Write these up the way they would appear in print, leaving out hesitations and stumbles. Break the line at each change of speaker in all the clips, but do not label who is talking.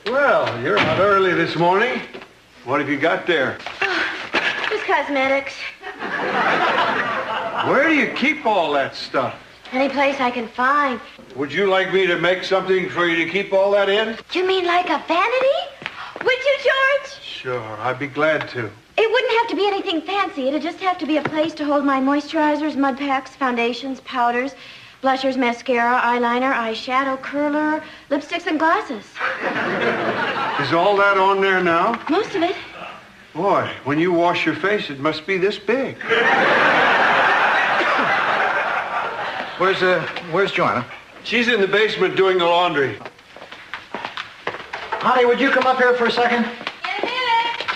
Well, you're out early this morning. What have you got there?
Just cosmetics.
Where do you keep all that stuff?
Any place I can find.
Would you like me to make something for you to keep all that in?
You mean like a vanity? Would you, George?
Sure, I'd be glad to.
It wouldn't have to be anything fancy. It'd just have to be a place to hold my moisturizers, mud packs, foundations, powders, blushers, mascara, eyeliner, eyeshadow, curler, lipsticks, and glasses.
Is all that on there now?
Most of it.
Boy, when you wash your face, it must be this big.
Where's Joanna?
She's in the basement doing the laundry.
Honey, would you come up here for a second?
In a minute.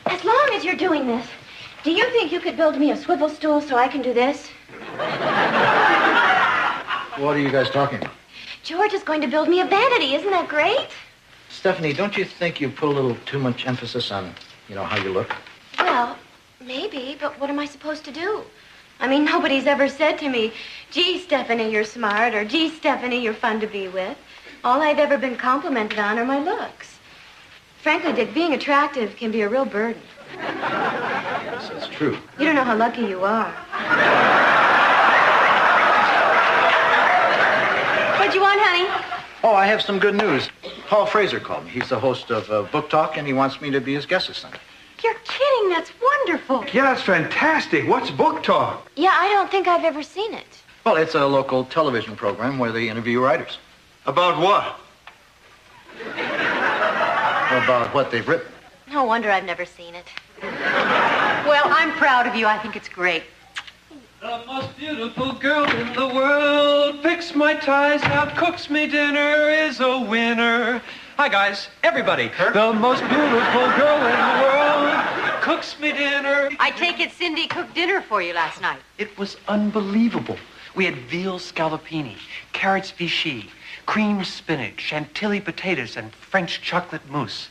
As long as you're doing this, do you think you could build me a swivel stool so I can do this?
What are you guys talking about?
George is going to build me a vanity. Isn't that great?
Stephanie, don't you think you put a little too much emphasis on, how you look?
Well, maybe, but what am I supposed to do? I mean, nobody's ever said to me, gee, Stephanie, you're smart, or gee, Stephanie, you're fun to be with. All I've ever been complimented on are my looks. Frankly, Dick, being attractive can be a real burden.
Yes, that's true.
You don't know how lucky you are. What you want, honey?
Oh, I have some good news. Paul Fraser called me. He's the host of Book Talk, and he wants me to be his guest this Sunday.
You're kidding. That's wonderful.
Yeah, that's fantastic. What's Book Talk?
Yeah, I don't think I've ever seen it.
Well, it's a local television program where they interview writers.
About what?
About what they've written.
No wonder I've never seen it.
Well, I'm proud of you. I think it's great.
The most beautiful girl in the world picks my ties out, cooks me dinner, is a winner. Hi, guys. Everybody.
Kurt?
The most beautiful girl in the world cooks me dinner.
I take it Cindy cooked dinner for you last night.
It was unbelievable. We had veal scallopini, carrots vichy, creamed spinach, chantilly potatoes, and French chocolate mousse.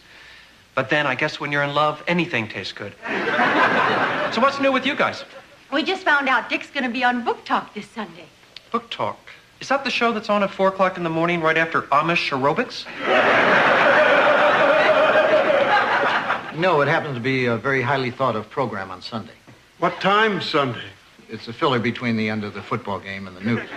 But then, I guess when you're in love, anything tastes good. So what's new with you guys?
We just found out Dick's going to be on Book Talk this Sunday.
Book Talk. Is that the show that's on at 4 o'clock in the morning right after Amish aerobics?
No, it happens to be a very highly thought of program on Sunday.
What time Sunday?
It's a filler between the end of the football game and the news.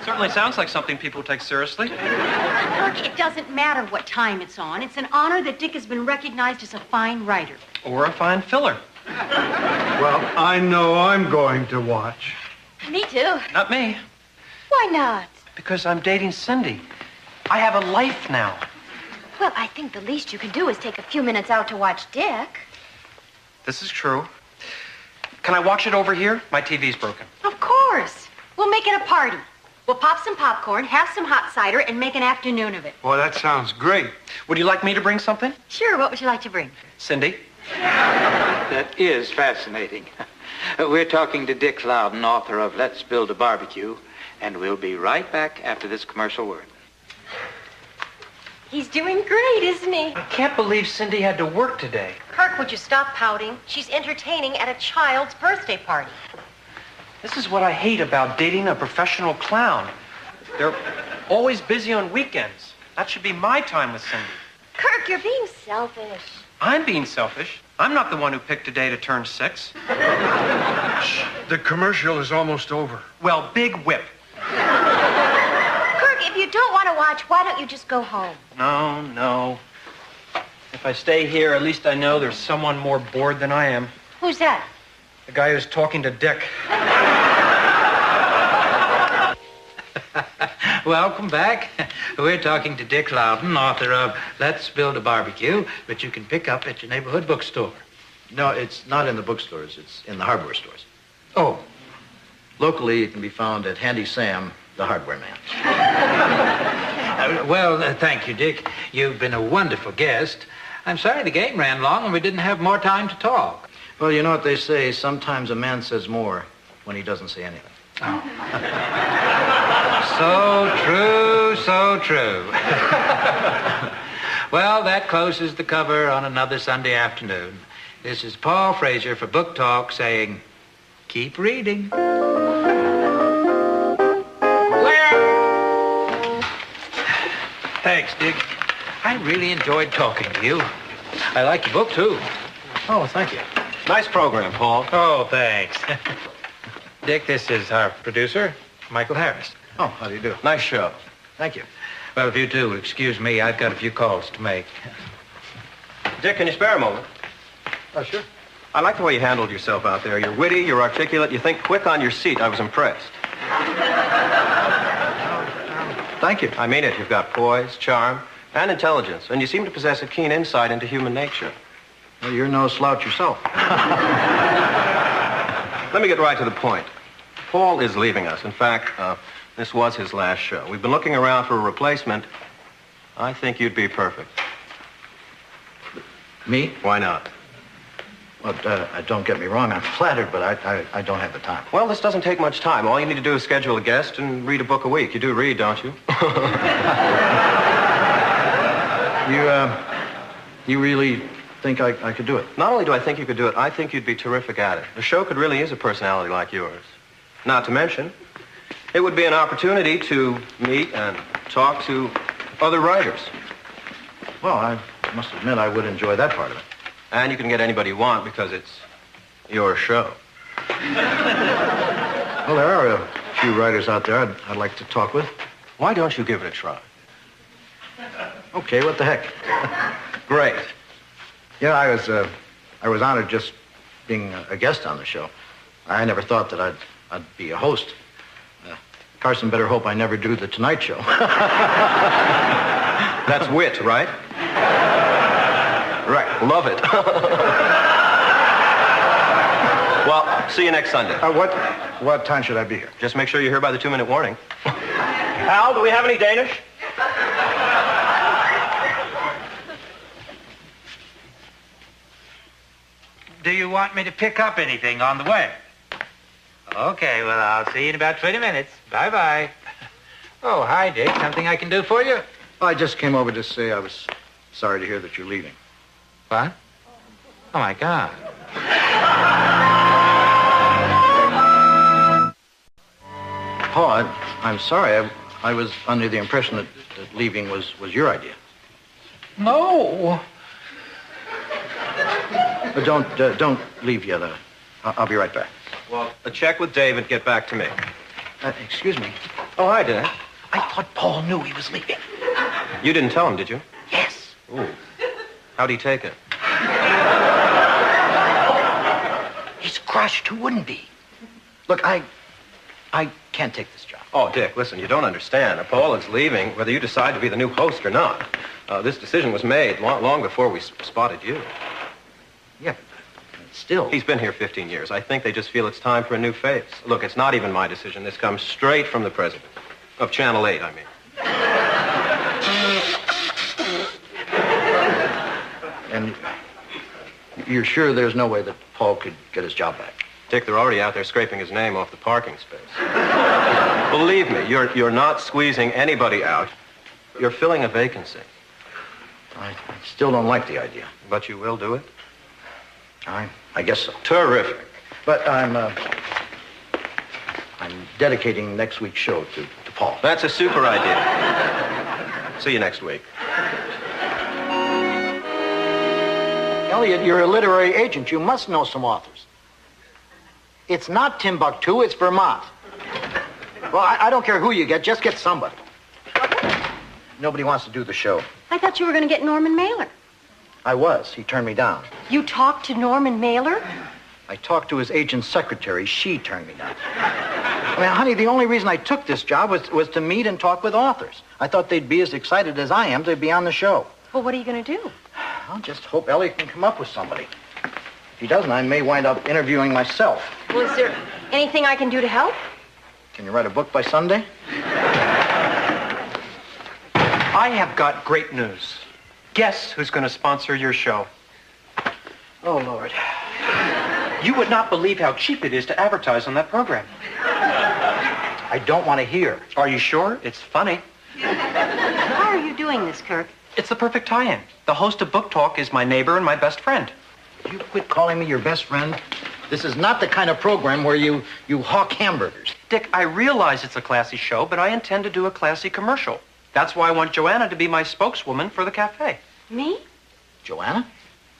Certainly sounds like something people take seriously.
Kirk, it doesn't matter what time it's on. It's an honor that Dick has been recognized as a fine writer.
Or a fine filler.
Well, I know I'm going to watch.
Me too.
Not me.
Why not?
Because I'm dating Cindy. I have a life now.
Well, I think the least you can do is take a few minutes out to watch Dick.
This is true. Can I watch it over here? My TV's broken.
Of course. We'll make it a party. We'll pop some popcorn, have some hot cider, and make an afternoon of it.
Boy, that sounds great.
Would you like me to bring something?
Sure, what would you like to bring?
Cindy?
That is fascinating. We're talking to Dick Loudon, author of Let's Build a Barbecue, and we'll be right back after this commercial word.
He's doing great, isn't he?
I can't believe Cindy had to work today.
Kirk, would you stop pouting? She's entertaining at a child's birthday party.
This is what I hate about dating a professional clown. They're always busy on weekends. That should be my time with Cindy.
Kirk, you're being selfish.
I'm being selfish. I'm not the one who picked a day to turn 6.
The commercial is almost over.
Well, big whip.
Kirk, if you don't want to watch, why don't you just go home?
No. If I stay here, at least I know there's someone more bored than I am.
Who's that?
The guy who's talking to Dick.
Welcome back. We're talking to Dick Loudon, author of Let's Build a Barbecue, which you can pick up at your neighborhood bookstore.
No, it's not in the bookstores. It's in the hardware stores.
Oh,
Locally, it can be found at Handy Sam, the hardware man.
thank you, Dick. You've been a wonderful guest. I'm sorry the game ran long and we didn't have more time to talk.
Well, you know what they say, sometimes a man says more when he doesn't say anything.
Oh. So true, so true. Well, that closes the cover on another Sunday afternoon. This is Paul Fraser for Book Talk saying, keep reading.
Thanks, Dick.
I really enjoyed talking to you. I like the book, too.
Oh, thank you.
Nice program, Paul.
Oh, thanks. Dick, this is our producer, Michael Harris.
Oh, how do you do?
Nice show.
Thank you.
Well, if you two will excuse me, I've got a few calls to make.
Dick, can you spare a moment?
Oh, sure.
I like the way you handled yourself out there. You're witty, you're articulate, you think quick on your seat. I was impressed.
Thank you.
I mean it. You've got poise, charm, and intelligence, and you seem to possess a keen insight into human nature.
Well, you're no slouch yourself.
Let me get right to the point. Paul is leaving us. In fact, this was his last show. We've been looking around for a replacement. I think you'd be perfect.
Me?
Why not?
Well, don't get me wrong. I'm flattered, but I don't have the time.
Well, this doesn't take much time. All you need to do is schedule a guest and read a book a week. You do read, don't you?
You really think I could do it?
Not only do I think you could do it, I think you'd be terrific at it. The show could really use a personality like yours. Not to mention, it would be an opportunity to meet and talk to other writers.
Well, I must admit I would enjoy that part of it.
And you can get anybody you want because it's your show.
Well, there are a few writers out there I'd like to talk with.
Why don't you give it a try?
Okay, what the heck?
Great.
Yeah, I was honored just being a guest on the show. I never thought that I'd be a host. Carson better hope I never do the Tonight Show.
That's wit, right? Right. Love it. Well, see you next Sunday.
What time should I be here?
Just make sure you're here by the 2-minute warning. Al, do we have any Danish?
Do you want me to pick up anything on the way? Okay, well, I'll see you in about 20 minutes. Bye-bye. Oh, hi, Dick. Something I can do for you?
I just came over to say I was sorry to hear that you're leaving.
What? Oh, my God.
Paul, I'm sorry. I was under the impression that leaving was your idea.
No.
But don't leave yet. I'll be right back.
Well, check with Dave and get back to me.
Excuse me.
Oh, hi, Dan.
I thought Paul knew he was leaving.
You didn't tell him, did you?
Yes.
Ooh. How'd he take it?
He's crushed. Who wouldn't be? Look, I can't take this job.
Oh, Dick, listen, you don't understand. Paul is leaving, whether you decide to be the new host or not. This decision was made long before we spotted you.
Yeah, but still.
He's been here 15 years. I think they just feel it's time for a new face. Look, it's not even my decision. This comes straight from the president. Of Channel 8, I mean.
And you're sure there's no way that Paul could get his job back?
Dick, they're already out there scraping his name off the parking space. Believe me, you're not squeezing anybody out. You're filling a vacancy.
I still don't like the idea.
But you will do it?
I guess so.
Terrific.
But I'm dedicating next week's show to Paul.
That's a super idea. See you next week.
Elliot, you're a literary agent. You must know some authors. It's not Timbuktu, it's Vermont. Well, I don't care who you get, just get somebody. Nobody wants to do the show.
I thought you were going to get Norman Mailer.
I was. He turned me down.
You talked to Norman Mailer?
I talked to his agent's secretary. She turned me down. I mean, honey, the only reason I took this job was to meet and talk with authors. I thought they'd be as excited as I am to be on the show.
Well, what are you going to do?
I'll just hope Elliot can come up with somebody. If he doesn't, I may wind up interviewing myself.
Well, is there anything I can do to help?
Can you write a book by Sunday?
I have got great news. Guess who's going to sponsor your show?
Oh, Lord.
You would not believe how cheap it is to advertise on that program.
I don't want to hear.
Are you sure? It's funny.
How are you doing this, Kirk?
It's the perfect tie-in. The host of Book Talk is my neighbor and my best friend.
You quit calling me your best friend? This is not the kind of program where you hawk hamburgers.
Dick, I realize it's a classy show, but I intend to do a classy commercial. That's why I want Joanna to be my spokeswoman for the cafe.
Me?
Joanna?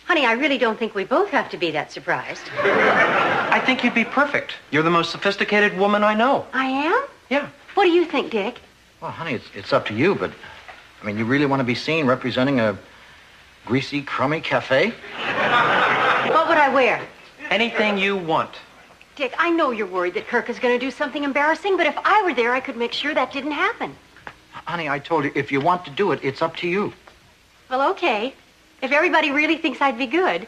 Honey, I really don't think we both have to be that surprised.
I think you'd be perfect. You're the most sophisticated woman I know.
I am?
Yeah.
What do you think, Dick?
Well, honey, it's up to you, but, I mean, you really want to be seen representing a greasy, crummy cafe?
What would I wear?
Anything you want.
Dick, I know you're worried that Kirk is going to do something embarrassing, but if I were there, I could make sure that didn't happen.
Honey, I told you, if you want to do it, it's up to you.
Well, okay. If everybody really thinks I'd be good.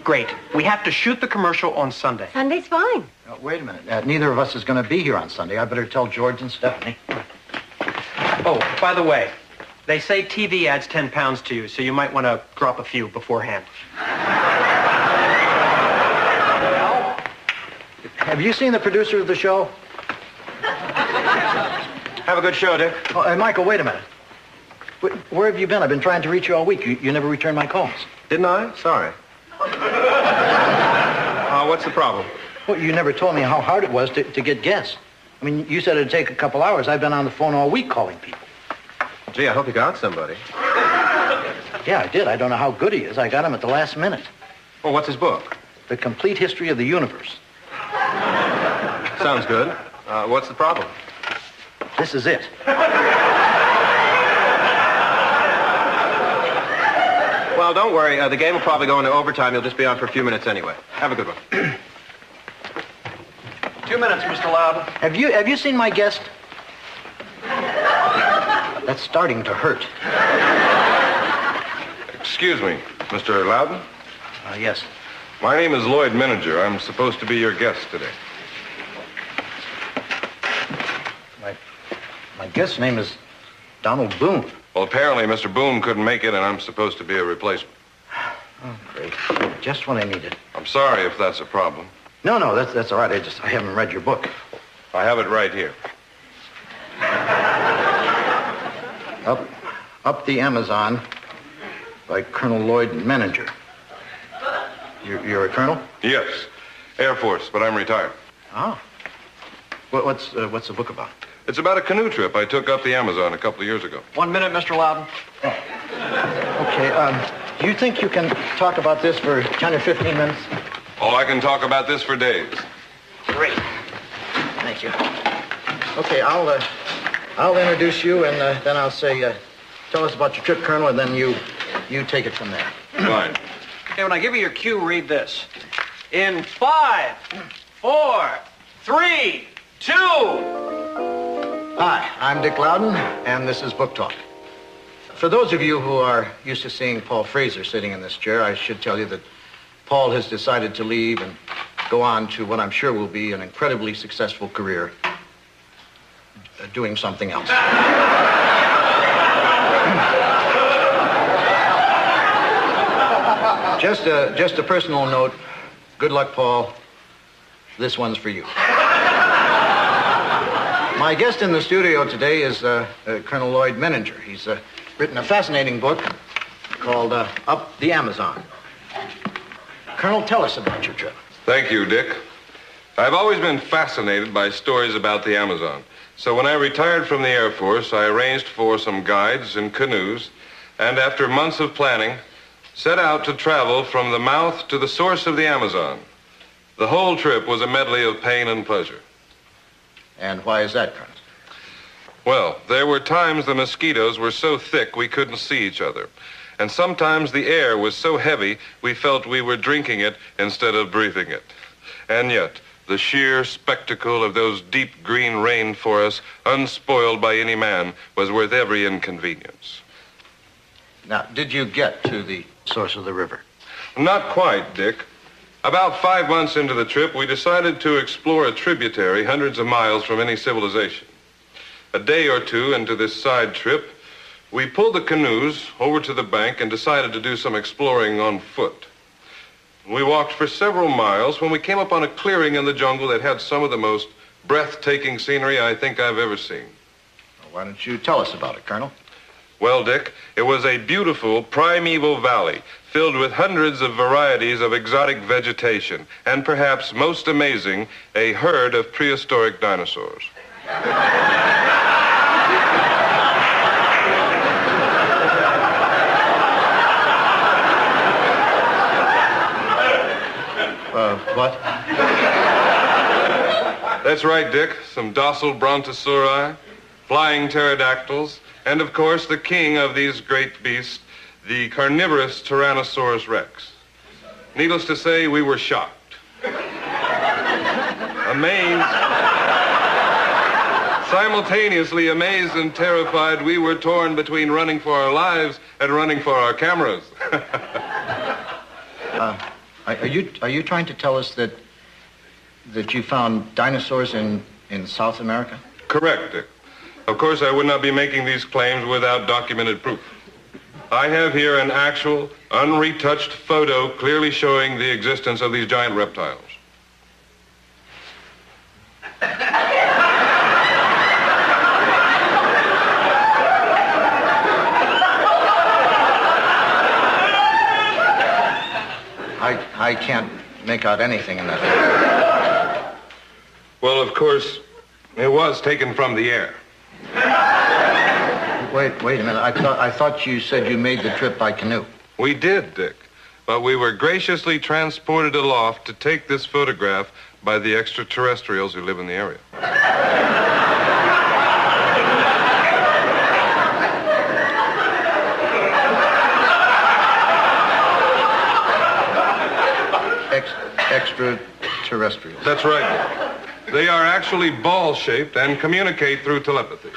Great. We have to shoot the commercial on Sunday.
Sunday's fine.
Wait a minute. Neither of us is going to be here on Sunday. I better tell George and Stephanie.
Oh, by the way, they say TV adds 10 pounds to you, so you might want to drop a few beforehand.
Have you seen the producer of the show?
Have a good show, Dick.
Oh, Michael, wait a minute. Where have you been? I've been trying to reach you all week. You never returned my calls.
Didn't I? Sorry. What's the problem?
Well, you never told me how hard it was to get guests. I mean, you said it'd take a couple hours. I've been on the phone all week calling people.
Gee, I hope you got somebody.
Yeah, I did. I don't know how good he is. I got him at the last minute.
Well, what's his book?
The Complete History of the Universe.
Sounds good. What's the problem?
This is it.
Well, don't worry. The game will probably go into overtime. You'll just be on for a few minutes anyway. Have a good one.
2 minutes, Mr. Loud.
Have you seen my guest? That's starting to hurt.
Excuse me, Mr. Loudon?
Yes.
My name is Lloyd Mininger. I'm supposed to be your guest today.
My guest's name is Donald Boone.
Well, apparently Mr. Boone couldn't make it, and I'm supposed to be a replacement.
Oh, great. Just what I needed.
I'm sorry if that's a problem.
No, that's all right. I haven't read your book.
I have it right here.
Up the Amazon by Colonel Lloyd Mininger. You're a colonel?
Yes, Air Force, but I'm retired.
Oh. What's the book about?
It's about a canoe trip I took up the Amazon a couple of years ago.
1 minute, Mr. Loudon.
Okay, do you think you can talk about this for 10 or 15 minutes?
Oh, I can talk about this for days.
Great. Thank you. Okay, I'll introduce you, and then I'll say, tell us about your trip, Colonel, and then you take it from there.
Fine.
Okay, when I give you your cue, read this. In 5, 4, 3, 2.
Hi, I'm Dick Loudon, and this is Book Talk. For those of you who are used to seeing Paul Fraser sitting in this chair, I should tell you that Paul has decided to leave and go on to what I'm sure will be an incredibly successful career doing something else. Just a personal note. Good luck, Paul. This one's for you. My guest in the studio today is Colonel Lloyd Mininger. He's written a fascinating book called Up the Amazon. Colonel, tell us about your trip.
Thank you, Dick. I've always been fascinated by stories about the Amazon. So when I retired from the Air Force, I arranged for some guides and canoes, and after months of planning, set out to travel from the mouth to the source of the Amazon. The whole trip was a medley of pain and pleasure.
And why is that, Colonel?
Well, there were times the mosquitoes were so thick we couldn't see each other. And sometimes the air was so heavy we felt we were drinking it instead of breathing it. And yet, the sheer spectacle of those deep green rainforests, unspoiled by any man, was worth every inconvenience.
Now, did you get to the source of the river?
Not quite, Dick. About 5 months into the trip, we decided to explore a tributary hundreds of miles from any civilization. A day or two into this side trip, we pulled the canoes over to the bank and decided to do some exploring on foot. We walked for several miles when we came upon a clearing in the jungle that had some of the most breathtaking scenery I think I've ever seen.
Well, why don't you tell us about it, Colonel?
Well, Dick, it was a beautiful primeval valley filled with hundreds of varieties of exotic vegetation, and perhaps most amazing, a herd of prehistoric dinosaurs. That's right, Dick. Some docile brontosauri, flying pterodactyls, and of course the king of these great beasts, the carnivorous Tyrannosaurus rex. Needless to say, we were shocked. Amazed. Simultaneously amazed and terrified, we were torn between running for our lives and running for our cameras.
Are you trying to tell us that you found dinosaurs in South America?
Correct, Dick. Of course, I would not be making these claims without documented proof. I have here an actual, unretouched photo clearly showing the existence of these giant reptiles.
I can't make out anything in that.
Well, of course, it was taken from the air.
Wait a minute. I thought you said you made the trip by canoe.
We did, Dick. But we were graciously transported aloft to take this photograph by the extraterrestrials who live in the area.
Extraterrestrials.
That's right. They are actually ball-shaped and communicate through telepathy.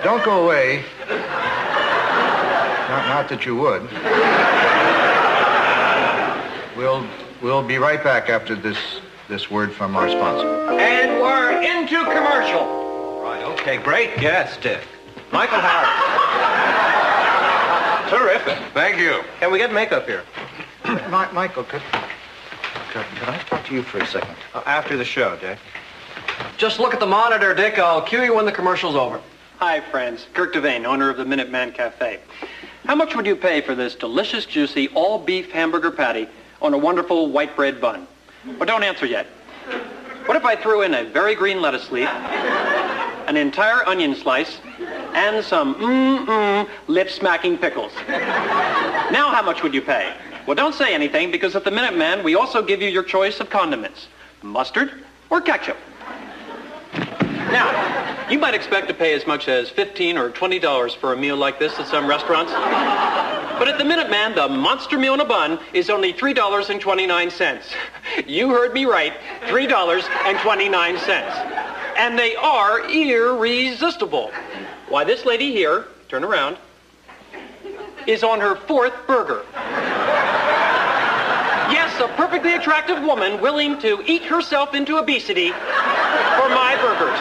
Don't go away. Not that you would. We'll be right back after this word from our sponsor.
And we're into commercial.
Right, okay, great guest, Dick. Michael Harris. Terrific.
Thank you.
Can we get makeup here?
Michael, could I talk to you for a second?
After the show, Dick.
Just look at the monitor, Dick. I'll cue you when the commercial's over.
Hi, friends. Kirk Devane, owner of the Minuteman Cafe. How much would you pay for this delicious, juicy, all-beef hamburger patty on a wonderful white bread bun? Well, don't answer yet. What if I threw in a very green lettuce leaf, an entire onion slice, and some lip-smacking pickles? Now how much would you pay? Well, don't say anything, because at the Minuteman, we also give you your choice of condiments. Mustard or ketchup. Now, you might expect to pay as much as $15 or $20 for a meal like this at some restaurants. But at the Minuteman, the monster meal in a bun is only $3.29. You heard me right, $3.29. And they are irresistible. Why, this lady here, turn around, is on her 4th burger. Yes, a perfectly attractive woman willing to eat herself into obesity for my burgers.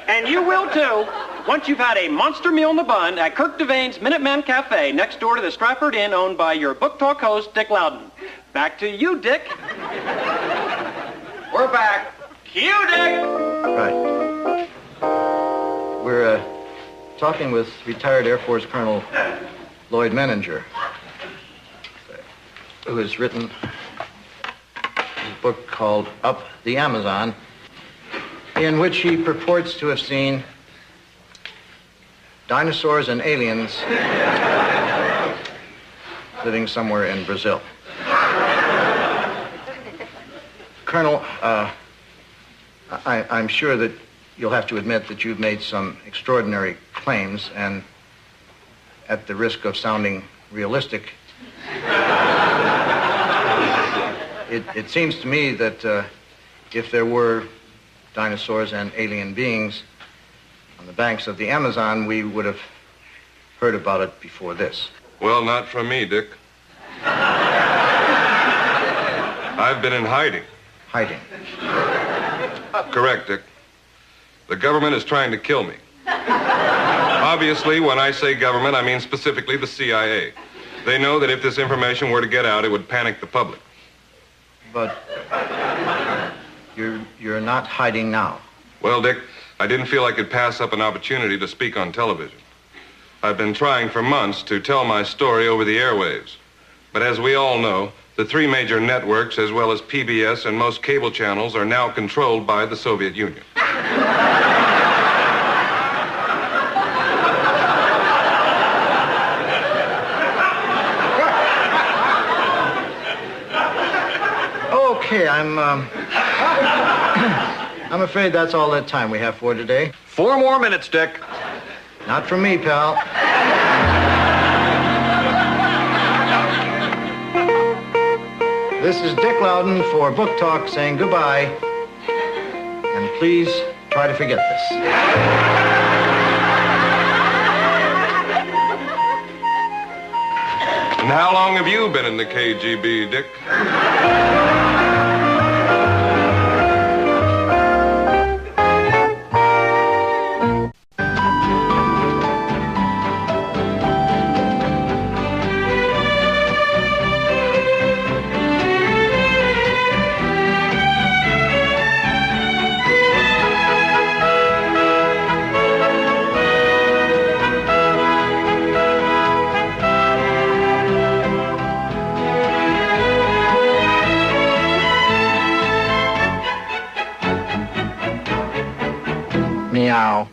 And you will too, once you've had a monster meal in the bun at Kirk Devane's Minuteman Cafe next door to the Stratford Inn, owned by your book talk host, Dick Loudon. Back to you, Dick. We're back. Cue, Dick.
Right. We're talking with retired Air Force Colonel Lloyd Menninger, who has written a book called Up the Amazon, in which he purports to have seen dinosaurs and aliens living somewhere in Brazil. Colonel, I'm sure that you'll have to admit that you've made some extraordinary claims, and at the risk of sounding realistic, it seems to me that if there were dinosaurs and alien beings on the banks of the Amazon, we would have heard about it before this.
Well, not from me, Dick. I've been in hiding.
Hiding?
Correct, Dick. The government is trying to kill me. Obviously, when I say government, I mean specifically the CIA. They know that if this information were to get out, it would panic the public.
But you're not hiding now.
Well, Dick, I didn't feel I could pass up an opportunity to speak on television. I've been trying for months to tell my story over the airwaves. But as we all know, the 3 major networks, as well as PBS and most cable channels, are now controlled by the Soviet Union.
Okay, I'm afraid that's all that time we have for today.
4 more minutes, Dick.
Not from me, pal. This is Dick Loudon for Book Talk saying goodbye. And please try to forget this.
And how long have you been in the KGB, Dick?
Meow.